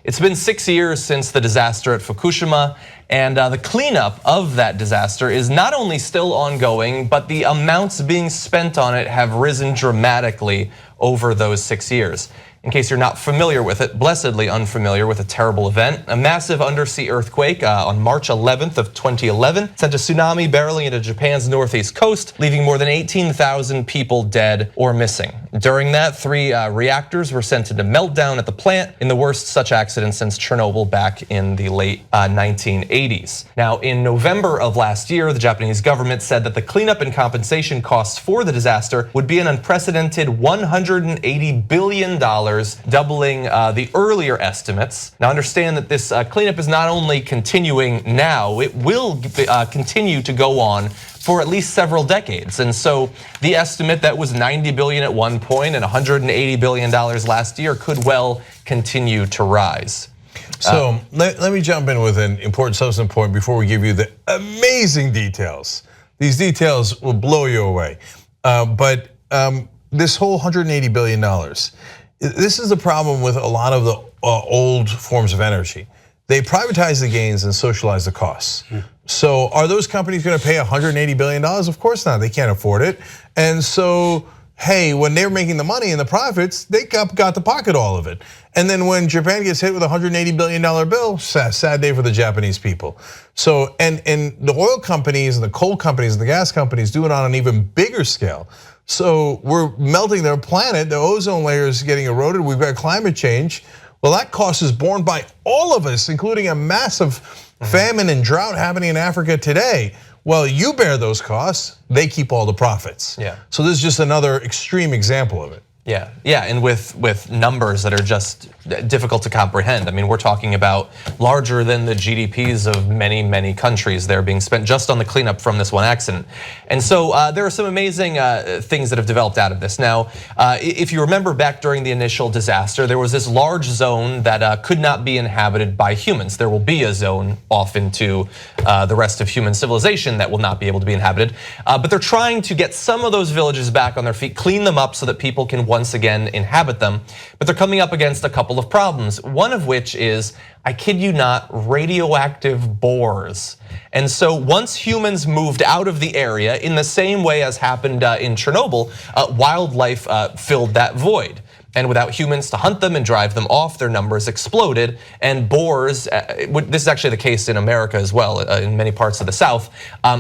It's been 6 years since the disaster at Fukushima, and the cleanup of that disaster is not only still ongoing, but the amounts being spent on it have risen dramatically over those 6 years. In case you're not familiar with it, blessedly unfamiliar with a terrible event, a massive undersea earthquake on March 11th of 2011 sent a tsunami barreling into Japan's northeast coast, leaving more than 18,000 people dead or missing. During that, 3 reactors were sent into meltdown at the plant in the worst such accident since Chernobyl back in the late 1980s. Now, in November of last year, the Japanese government said that the cleanup and compensation costs for the disaster would be an unprecedented $180 billion, doubling the earlier estimates. Now understand that this cleanup is not only continuing now, it will continue to go on for at least several decades. And so the estimate that was $90 billion at one point and $180 billion last year could well continue to rise. So let me jump in with an important substantive point before we give you the amazing details. These details will blow you away. But this whole $180 billion, this is the problem with a lot of the old forms of energy. They privatize the gains and socialize the costs. So are those companies gonna pay $180 billion? Of course not, they can't afford it. And so, hey, when they're making the money and the profits, they got to pocket all of it. And then when Japan gets hit with a $180 billion bill, sad day for the Japanese people. So, and the oil companies and the coal companies and the gas companies do it on an even bigger scale. So we're melting their planet, the ozone layer is getting eroded, we've got climate change. Well, that cost is borne by all of us, including a massive famine and drought happening in Africa today. Well, you bear those costs, they keep all the profits. Yeah. So this is just another extreme example of it. Yeah, and with numbers that are just difficult to comprehend. I mean, we're talking about larger than the GDPs of many countries that are being spent just on the cleanup from this one accident. And so there are some amazing things that have developed out of this. Now, if you remember back during the initial disaster, there was this large zone that could not be inhabited by humans. There will be a zone off into the rest of human civilization that will not be able to be inhabited. But they're trying to get some of those villages back on their feet, clean them up so that people can once again inhabit them, but they're coming up against a couple of problems. One of which is, I kid you not, radioactive boars. And so once humans moved out of the area, in the same way as happened in Chernobyl, wildlife filled that void. And without humans to hunt them and drive them off, their numbers exploded. And boars, this is actually the case in America as well, in many parts of the South,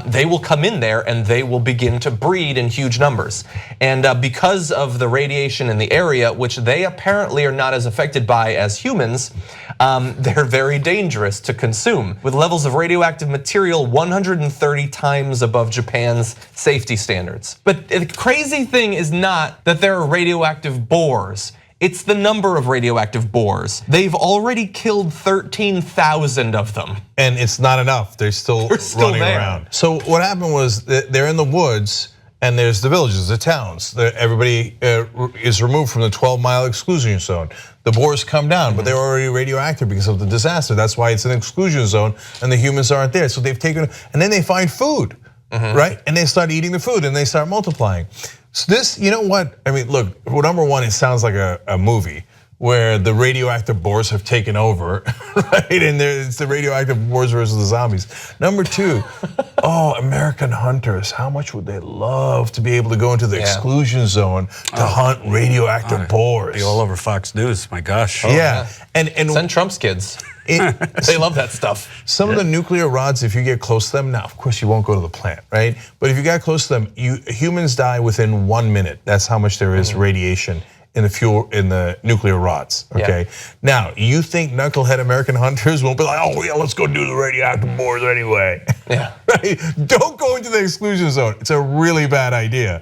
they will come in there and they will begin to breed in huge numbers. And because of the radiation in the area, which they apparently are not as affected by as humans, they're very dangerous to consume, with levels of radioactive material 130 times above Japan's safety standards. But the crazy thing is not that there are radioactive boars. It's the number of radioactive boars. They've already killed 13,000 of them. And it's not enough, they're still running around. So what happened was that they're in the woods and there's the villages, the towns. Everybody is removed from the 12-mile exclusion zone. The boars come down, but they're already radioactive because of the disaster. That's why it's an exclusion zone and the humans aren't there. So they've taken, and then they find food, right? And they start eating the food and they start multiplying. So this, you know what? I mean, look, well, number one, it sounds like a movie where the radioactive boars have taken over, right? And it's the radioactive boars versus the zombies. Number two, American hunters, how much would they love to be able to go into the exclusion zone to hunt radioactive boars? Be all over Fox News, my gosh. Yeah, and send Trump's kids. They love that stuff. Some of the nuclear rods, if you get close to them, now of course you won't go to the plant, right? But if you got close to them, humans die within 1 minute. That's how much there is radiation in the fuel, in the nuclear rods, okay? Now, you think knucklehead American hunters won't be like, oh yeah, let's go do the radioactive boars anyway. Yeah. Right? Don't go into the exclusion zone. It's a really bad idea.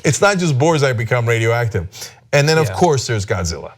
It's not just boars that become radioactive. And then of course there's Godzilla.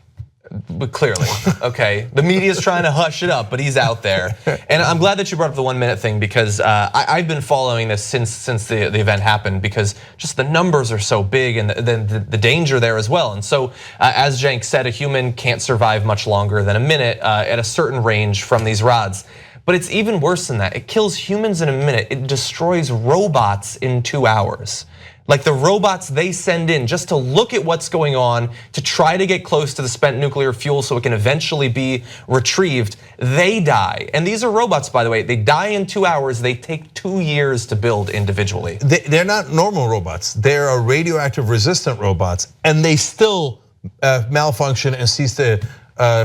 But clearly, okay. The media's trying to hush it up, but he's out there. And I'm glad that you brought up the 1 minute thing because I've been following this since the event happened because just the numbers are so big and the danger there as well. And so as Cenk said, a human can't survive much longer than a minute at a certain range from these rods. But it's even worse than that. It kills humans in a minute. It destroys robots in 2 hours. Like the robots they send in just to look at what's going on, to try to get close to the spent nuclear fuel so it can eventually be retrieved, they die. And these are robots, by the way. They die in 2 hours. They take 2 years to build individually. They're not normal robots. They're radioactive resistant robots, and they still malfunction and cease to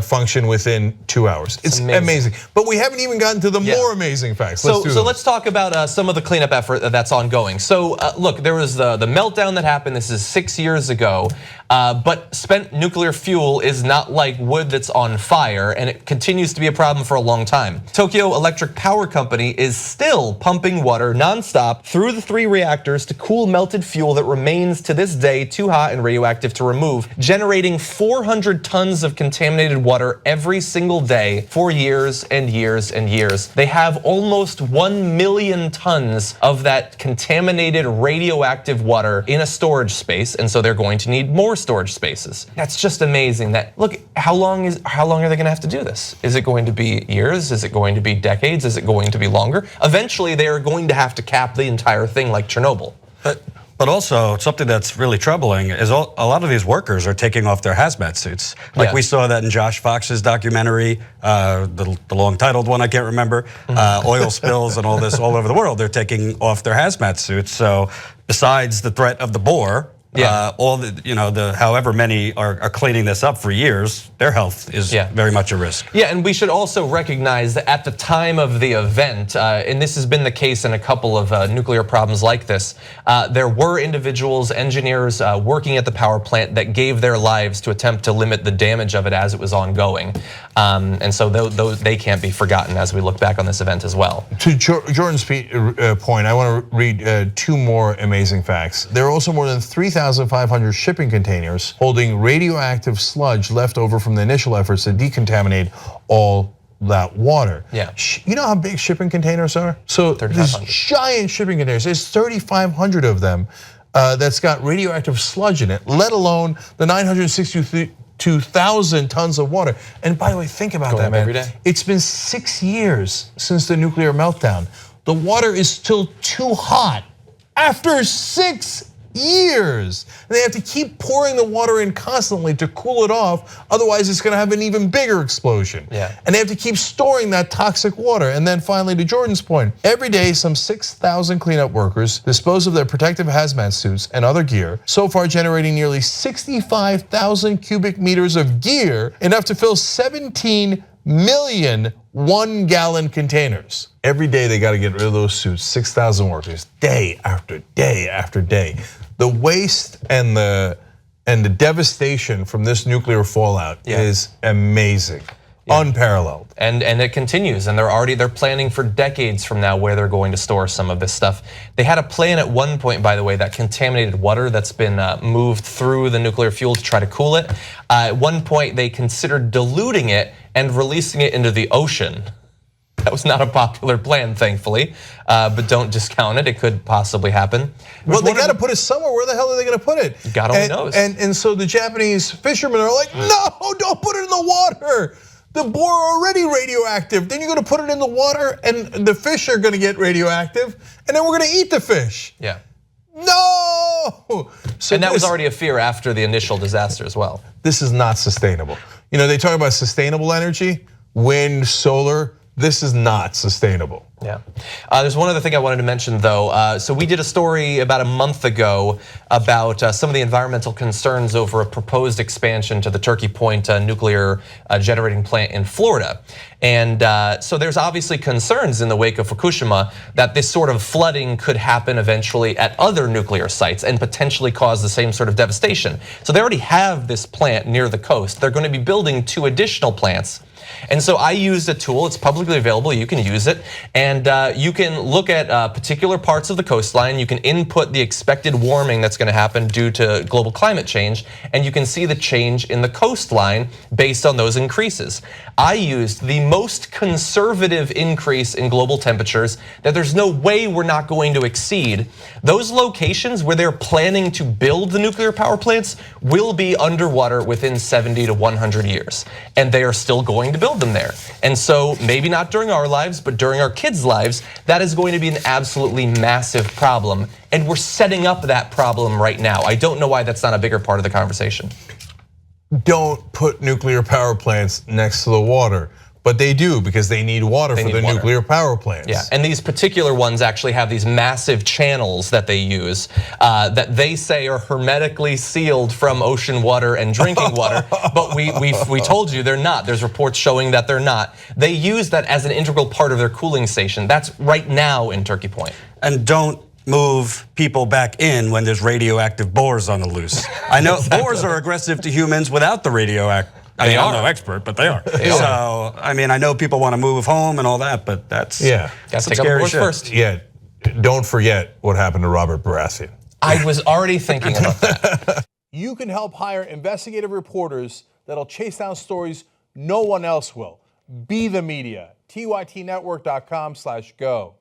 function within 2 hours. It's amazing. But we haven't even gotten to the more amazing facts. So let's talk about some of the cleanup effort that's ongoing. So look, there was the meltdown that happened. This is 6 years ago. But spent nuclear fuel is not like wood that's on fire, and it continues to be a problem for a long time. Tokyo Electric Power Company is still pumping water nonstop through the 3 reactors to cool melted fuel that remains to this day too hot and radioactive to remove, generating 400 tons of contaminated water every single day for years and years and years. They have almost 1 million tons of that contaminated radioactive water in a storage space, and so they're going to need more storage spaces. That's just amazing. That look, how long are they going to have to do this? Is it going to be years? Is it going to be decades? Is it going to be longer? Eventually, they are going to have to cap the entire thing like Chernobyl. But also, something that's really troubling is a lot of these workers are taking off their hazmat suits. Like we saw that in Josh Fox's documentary, the long-titled one, I can't remember, oil spills and all this all over the world. They're taking off their hazmat suits. So besides the threat of the bore, all the however many are cleaning this up for years, their health is very much a risk. Yeah, and we should also recognize that at the time of the event, and this has been the case in a couple of nuclear problems like this, there were individuals, engineers working at the power plant that gave their lives to attempt to limit the damage of it as it was ongoing. And so they can't be forgotten as we look back on this event as well. To Jordan's point, I want to read 2 more amazing facts. There are also more than 3,500 shipping containers holding radioactive sludge left over from the initial efforts to decontaminate all that water. Yeah. You know how big shipping containers are? So these giant shipping containers, there's 3,500 of them that's got radioactive sludge in it, let alone the 962,000 tons of water. And by the way, think about that, man. Every day. It's been 6 years since the nuclear meltdown. The water is still too hot after 6 years. And they have to keep pouring the water in constantly to cool it off, otherwise it's gonna have an even bigger explosion. And they have to keep storing that toxic water. And then finally, to Jordan's point, every day some 6,000 cleanup workers dispose of their protective hazmat suits and other gear, so far generating nearly 65,000 cubic meters of gear, enough to fill 17 million 1-gallon containers. Every day they gotta get rid of those suits, 6,000 workers, day after day after day. The waste and the devastation from this nuclear fallout is amazing, unparalleled. And it continues, and they're planning for decades from now where they're going to store some of this stuff. They had a plan at one point, by the way, that contaminated water that's been moved through the nuclear fuel to try to cool it. At one point, they considered diluting it and releasing it into the ocean. That was not a popular plan, thankfully, but don't discount it. It could possibly happen. Well, they got to put it somewhere. Where the hell are they going to put it? God only knows. And so the Japanese fishermen are like, no, don't put it in the water. The boar are already radioactive. Then you're going to put it in the water, and the fish are going to get radioactive, and then we're going to eat the fish. No! So and that was already a fear after the initial disaster as well. This is not sustainable. You know, they talk about sustainable energy, wind, solar. This is not sustainable. There's one other thing I wanted to mention though. So we did a story about a month ago about some of the environmental concerns over a proposed expansion to the Turkey Point nuclear generating plant in Florida. And so there's obviously concerns in the wake of Fukushima that this sort of flooding could happen eventually at other nuclear sites and potentially cause the same sort of devastation. So they already have this plant near the coast. They're going to be building 2 additional plants. And so I used a tool, it's publicly available, you can use it, and you can look at particular parts of the coastline, you can input the expected warming that's gonna happen due to global climate change, and you can see the change in the coastline based on those increases. I used the most conservative increase in global temperatures that there's no way we're not going to exceed. Those locations where they're planning to build the nuclear power plants will be underwater within 70 to 100 years, and they are still going to to build them there. And so maybe not during our lives, but during our kids' lives, that is going to be an absolutely massive problem. And we're setting up that problem right now. I don't know why that's not a bigger part of the conversation. Don't put nuclear power plants next to the water. But they do, because they need water for the nuclear power plants. Yeah, and these particular ones actually have these massive channels that they use that they say are hermetically sealed from ocean water and drinking water, but we told you they're not. There's reports showing that they're not. They use that as an integral part of their cooling station. That's right now in Turkey Point. And don't move people back in when there's radioactive boars on the loose. I know boars are aggressive to humans without the radioactive. I'm no expert, but they are. So, I mean, I know people want to move home and all that, but that's some scary shit. First. Yeah, don't forget what happened to Robert Baratheon. I was already thinking about that. You can help hire investigative reporters that'll chase down stories no one else will. Be the media. TYTnetwork.com/go.